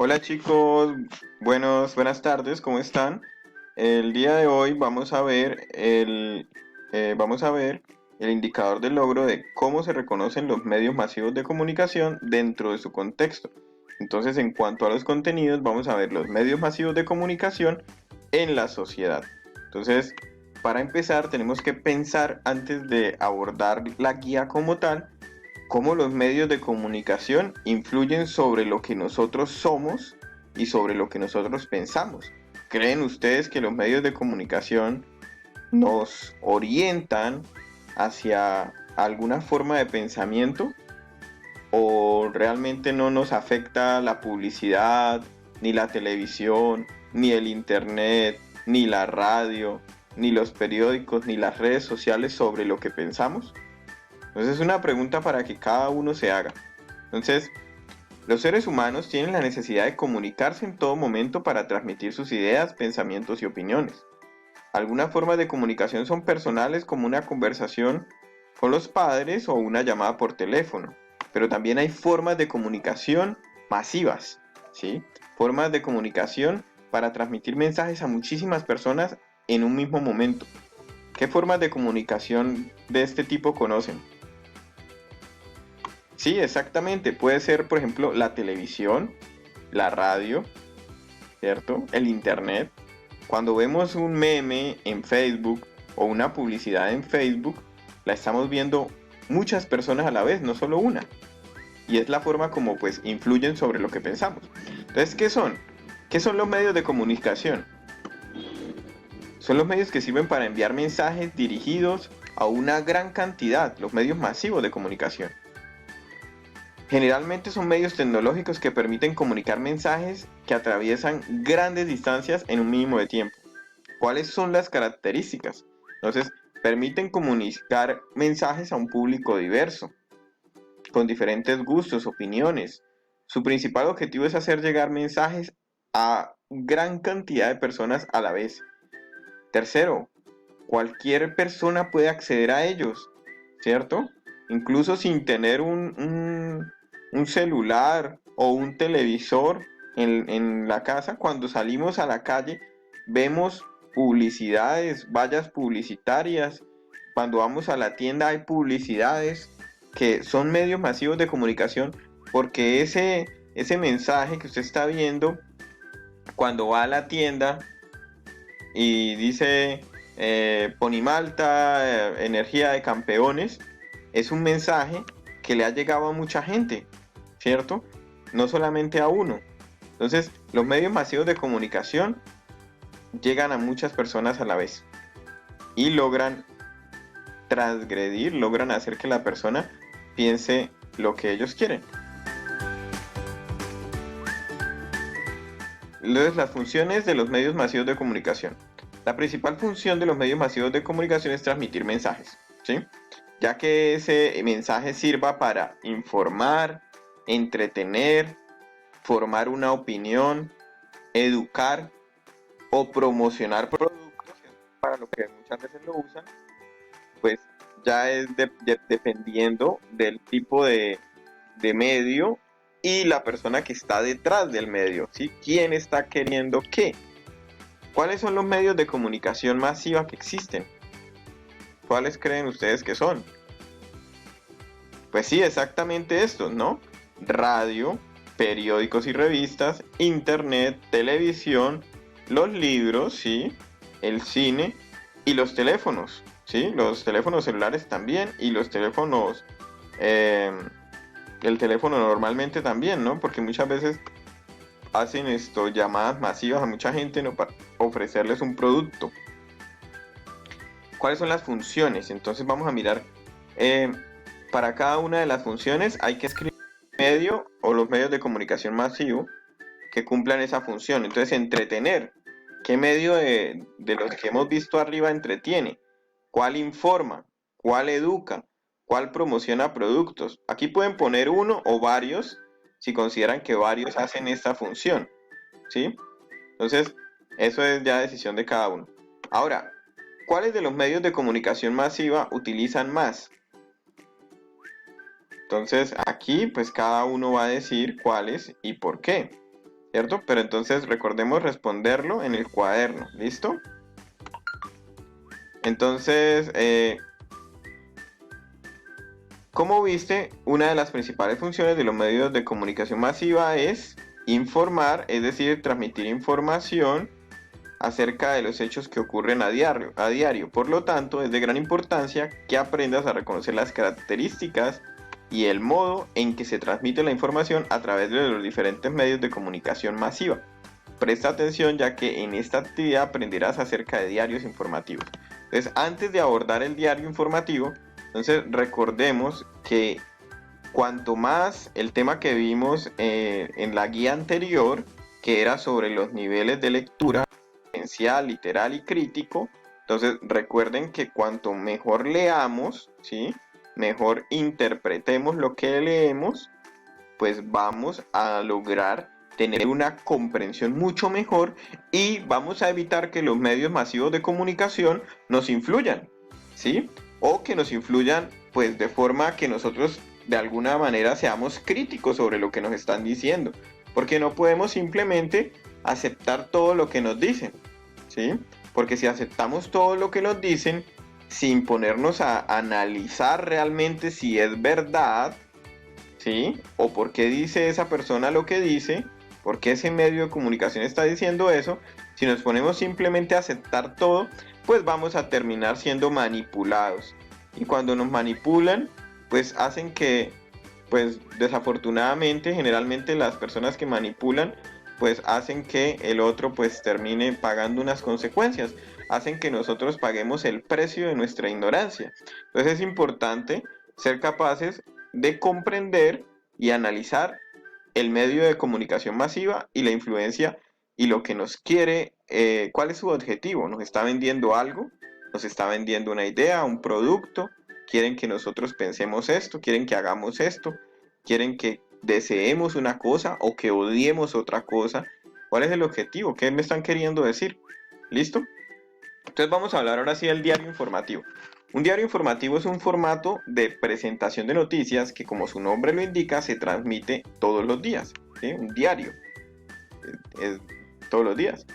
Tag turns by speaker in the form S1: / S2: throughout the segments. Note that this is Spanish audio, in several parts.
S1: Hola chicos, buenas tardes, ¿cómo están? El día de hoy vamos a ver el indicador de logro de cómo se reconocen los medios masivos de comunicación dentro de su contexto. Entonces, en cuanto a los contenidos, vamos a ver los medios masivos de comunicación en la sociedad. Entonces, para empezar, tenemos que pensar antes de abordar la guía como tal cómo los medios de comunicación influyen sobre lo que nosotros somos y sobre lo que nosotros pensamos. ¿Creen ustedes que los medios de comunicación nos orientan hacia alguna forma de pensamiento o realmente no nos afecta la publicidad, ni la televisión, ni el internet, ni la radio, ni los periódicos, ni las redes sociales sobre lo que pensamos? Entonces es una pregunta para que cada uno se haga. Entonces, los seres humanos tienen la necesidad de comunicarse en todo momento para transmitir sus ideas, pensamientos y opiniones. Algunas formas de comunicación son personales, como una conversación con los padres o una llamada por teléfono. Pero también hay formas de comunicación masivas, ¿sí? Formas de comunicación para transmitir mensajes a muchísimas personas en un mismo momento. ¿Qué formas de comunicación de este tipo conocen? Sí, exactamente. Puede ser, por ejemplo, la televisión, la radio, ¿cierto? El internet. Cuando vemos un meme en Facebook o una publicidad en Facebook, la estamos viendo muchas personas a la vez, no solo una. Y es la forma como pues influyen sobre lo que pensamos. Entonces, ¿qué son? ¿Qué son los medios de comunicación? Son los medios que sirven para enviar mensajes dirigidos a una gran cantidad, los medios masivos de comunicación. Generalmente son medios tecnológicos que permiten comunicar mensajes que atraviesan grandes distancias en un mínimo de tiempo. ¿Cuáles son las características? Entonces, permiten comunicar mensajes a un público diverso, con diferentes gustos, opiniones. Su principal objetivo es hacer llegar mensajes a gran cantidad de personas a la vez. Tercero, cualquier persona puede acceder a ellos, ¿cierto? Incluso sin tener un celular o un televisor en la casa, cuando salimos a la calle vemos publicidades, vallas publicitarias, cuando vamos a la tienda hay publicidades que son medios masivos de comunicación porque ese mensaje que usted está viendo cuando va a la tienda y dice Ponimalta, energía de campeones, es un mensaje que le ha llegado a mucha gente, ¿cierto? No solamente a uno. Entonces, los medios masivos de comunicación llegan a muchas personas a la vez y logran transgredir, logran hacer que la persona piense lo que ellos quieren. Entonces, las funciones de los medios masivos de comunicación. La principal función de los medios masivos de comunicación es transmitir mensajes, ¿sí? Ya que ese mensaje sirva para informar, entretener, formar una opinión, educar o promocionar productos, para lo que muchas veces lo usan, pues ya es dependiendo del tipo de medio y la persona que está detrás del medio, ¿sí? ¿Quién está queriendo qué? ¿Cuáles son los medios de comunicación masiva que existen? ¿Cuáles creen ustedes que son? Pues sí, exactamente estos, ¿no? Radio, periódicos y revistas, internet, televisión, los libros, ¿sí? El cine y los teléfonos, ¿sí? Los teléfonos celulares también y los teléfonos, eh, el teléfono normalmente también, ¿no? Porque muchas veces hacen esto, llamadas masivas a mucha gente, ¿no? Para ofrecerles un producto. ¿Cuáles son las funciones? Entonces vamos a mirar, eh, para cada una de las funciones hay que escribir un medio o los medios de comunicación masivo que cumplan esa función. Entonces, entretener. ¿Qué medio de los que hemos visto arriba entretiene? ¿Cuál informa? ¿Cuál educa? ¿Cuál promociona productos? Aquí pueden poner uno o varios si consideran que varios hacen esta función, ¿sí? Entonces, eso es ya decisión de cada uno. Ahora, ¿cuáles de los medios de comunicación masiva utilizan más? Entonces, aquí pues cada uno va a decir cuáles y por qué. ¿cierto? Pero entonces recordemos responderlo en el cuaderno, ¿listo? Entonces, como viste, una de las principales funciones de los medios de comunicación masiva es informar, es decir, transmitir información acerca de los hechos que ocurren a diario. Por lo tanto, es de gran importancia que aprendas a reconocer las características y el modo en que se transmite la información a través de los diferentes medios de comunicación masiva. Presta atención ya que en esta actividad aprenderás acerca de diarios informativos. Entonces, antes de abordar el diario informativo, entonces recordemos que cuanto más el tema que vimos en la guía anterior, que era sobre los niveles de lectura, esencial, literal y crítico, entonces recuerden que cuanto mejor leamos, ¿sí? Mejor interpretemos lo que leemos, pues vamos a lograr tener una comprensión mucho mejor y vamos a evitar que los medios masivos de comunicación nos influyan, ¿sí? O que nos influyan pues de forma que nosotros de alguna manera seamos críticos sobre lo que nos están diciendo, porque no podemos simplemente aceptar todo lo que nos dicen, ¿sí? Porque si aceptamos todo lo que nos dicen sin ponernos a analizar realmente si es verdad, ¿sí? O por qué dice esa persona lo que dice, por qué ese medio de comunicación está diciendo eso. Si nos ponemos simplemente a aceptar todo, pues vamos a terminar siendo manipulados. Y cuando nos manipulan, pues hacen que, pues desafortunadamente, generalmente las personas que manipulan, pues hacen que el otro pues termine pagando unas consecuencias, hacen que nosotros paguemos el precio de nuestra ignorancia. Entonces es importante ser capaces de comprender y analizar el medio de comunicación masiva y la influencia y lo que nos quiere, cuál es su objetivo. ¿Nos está vendiendo algo? ¿Nos está vendiendo una idea, un producto? ¿Quieren que nosotros pensemos esto? ¿Quieren que hagamos esto? ¿Quieren que deseemos una cosa o que odiemos otra cosa? ¿Cuál es el objetivo? ¿Qué me están queriendo decir? ¿Listo? Entonces vamos a hablar ahora sí del diario informativo. Un diario informativo es un formato de presentación de noticias que, como su nombre lo indica, se transmite todos los días, ¿sí? Un diario, es todos los días.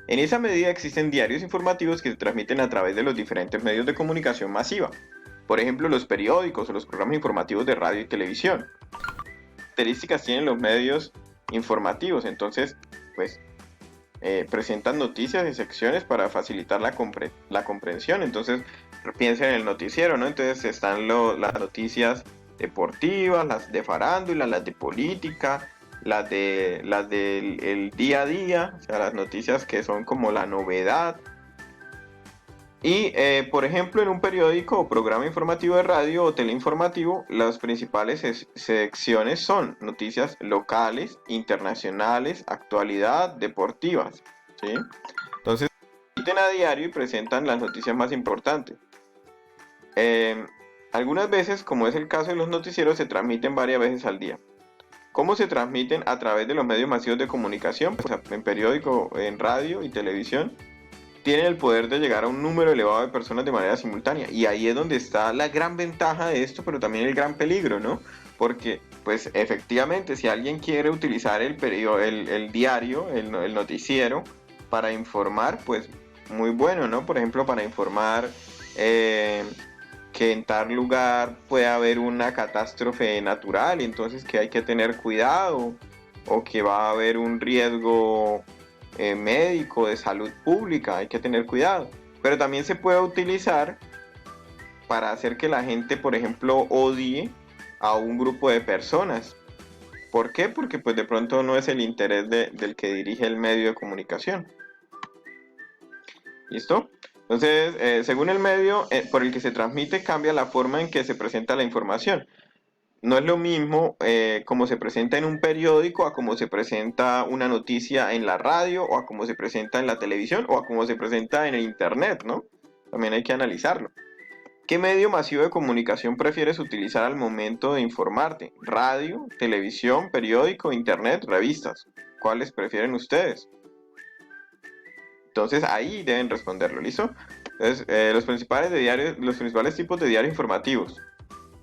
S1: En esa medida existen diarios informativos que se transmiten a través de los diferentes medios de comunicación masiva. Por ejemplo, los periódicos o los programas informativos de radio y televisión. ¿Qué características tienen los medios informativos? Entonces, pues presentan noticias y secciones para facilitar la comprensión. Entonces, piensen en el noticiero, ¿no? Entonces están las noticias deportivas, las de farándula, las de política, las del el día a día, o sea, las noticias que son como la novedad. Y, por ejemplo, en un periódico o programa informativo de radio o teleinformativo, las principales secciones son noticias locales, internacionales, actualidad, deportivas, ¿sí? Entonces, emiten a diario y presentan las noticias más importantes. Eh, Algunas veces, como es el caso de los noticieros, se transmiten varias veces al día. ¿Cómo se transmiten? A través de los medios masivos de comunicación, pues en periódico, en radio y televisión tienen el poder de llegar a un número elevado de personas de manera simultánea. Y ahí es donde está la gran ventaja de esto, pero también el gran peligro, ¿no? Porque, pues efectivamente, si alguien quiere utilizar el diario, el noticiero, para informar, pues muy bueno, ¿no? Por ejemplo, para informar que en tal lugar puede haber una catástrofe natural y entonces que hay que tener cuidado, o que va a haber un riesgo médico, de salud pública, hay que tener cuidado. Pero también se puede utilizar para hacer que la gente, por ejemplo, odie a un grupo de personas. ¿Por qué? Porque pues de pronto no es el interés del que dirige el medio de comunicación. ¿Listo? Entonces, según el medio por el que se transmite, cambia la forma en que se presenta la información. No es lo mismo como se presenta en un periódico a como se presenta una noticia en la radio o a como se presenta en la televisión o a como se presenta en el internet, ¿no? También hay que analizarlo. ¿Qué medio masivo de comunicación prefieres utilizar al momento de informarte? ¿Radio, televisión, periódico, internet, revistas? ¿Cuáles prefieren ustedes? Entonces ahí deben responderlo, ¿listo? Entonces, los principales tipos de diarios informativos.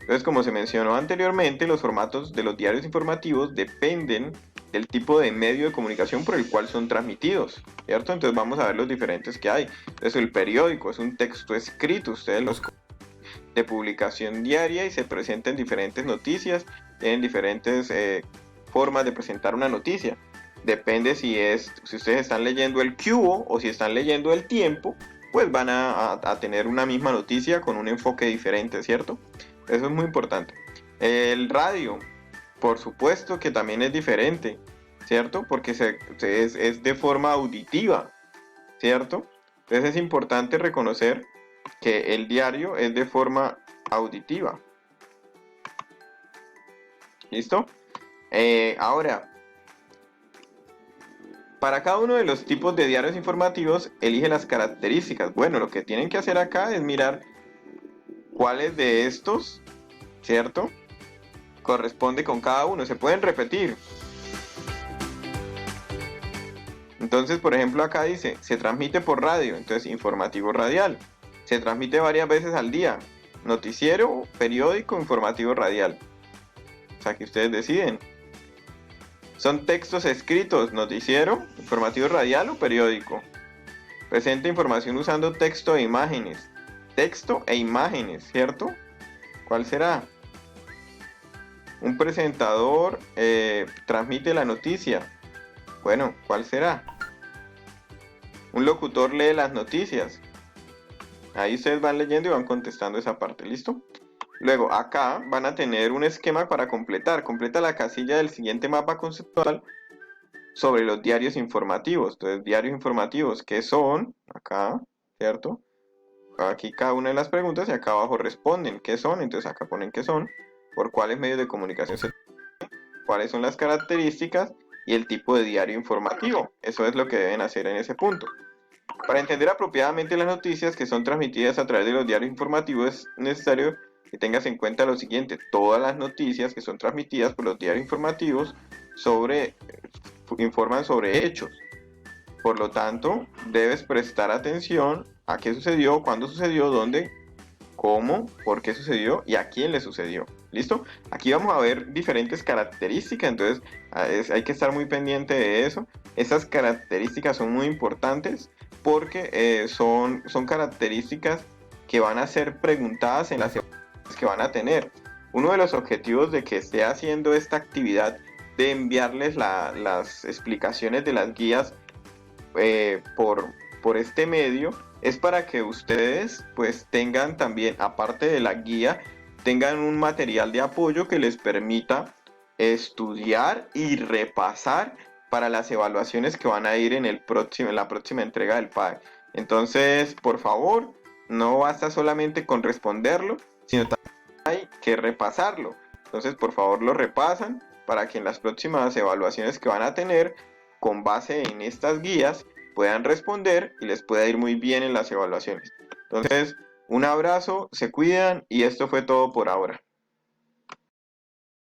S1: Entonces, como se mencionó anteriormente, los formatos de los diarios informativos dependen del tipo de medio de comunicación por el cual son transmitidos, ¿cierto? Entonces vamos a ver los diferentes que hay. Entonces el periódico es un texto escrito, ustedes los de publicación diaria y se presentan diferentes noticias, tienen diferentes formas de presentar una noticia. Depende si ustedes están leyendo el Cubo o si están leyendo el Tiempo, pues van a tener una misma noticia con un enfoque diferente, ¿cierto? Eso es muy importante. El radio, por supuesto que también es diferente, ¿cierto? Porque es de forma auditiva, ¿cierto? Entonces es importante reconocer que el diario es de forma auditiva. ¿Listo? Ahora, para cada uno de los tipos de diarios informativos, elige las características. Bueno, lo que tienen que hacer acá es mirar cuáles de estos, ¿cierto?, corresponde con cada uno. Se pueden repetir. Entonces, por ejemplo, acá dice, se transmite por radio, entonces informativo radial. Se transmite varias veces al día, noticiero, periódico, informativo radial. O sea, que ustedes deciden. Son textos escritos, noticiero, informativo radial o periódico. Presenta información usando texto e imágenes. Texto e imágenes, ¿cierto? ¿Cuál será? Un presentador transmite la noticia. Bueno, ¿cuál será? Un locutor lee las noticias. Ahí ustedes van leyendo y van contestando esa parte, ¿listo? Luego, acá van a tener un esquema para completar. Completa la casilla del siguiente mapa conceptual sobre los diarios informativos. Entonces, diarios informativos, ¿qué son? Acá, ¿cierto? Aquí cada una de las preguntas y acá abajo responden qué son. Entonces, acá ponen qué son, por cuáles medios de comunicación se cuáles son las características y el tipo de diario informativo. Eso es lo que deben hacer en ese punto. Para entender apropiadamente las noticias que son transmitidas a través de los diarios informativos es necesario que tengas en cuenta lo siguiente: todas las noticias que son transmitidas por los diarios informativos informan sobre hechos. Por lo tanto, debes prestar atención a qué sucedió, cuándo sucedió, dónde, cómo, por qué sucedió y a quién le sucedió. ¿Listo? Aquí vamos a ver diferentes características, entonces hay que estar muy pendiente de eso. Esas características son muy importantes porque son características que van a ser preguntadas en las evaluaciones que van a tener. Uno de los objetivos de que esté haciendo esta actividad de enviarles las explicaciones de las guías por este medio es para que ustedes pues tengan también, aparte de la guía, tengan un material de apoyo que les permita estudiar y repasar para las evaluaciones que van a ir en la próxima entrega del PAE. Entonces, por favor, no basta solamente con responderlo, sino también hay que repasarlo. Entonces, por favor, lo repasan para que en las próximas evaluaciones que van a tener, con base en estas guías, puedan responder y les pueda ir muy bien en las evaluaciones. Entonces, un abrazo, se cuidan y esto fue todo por ahora.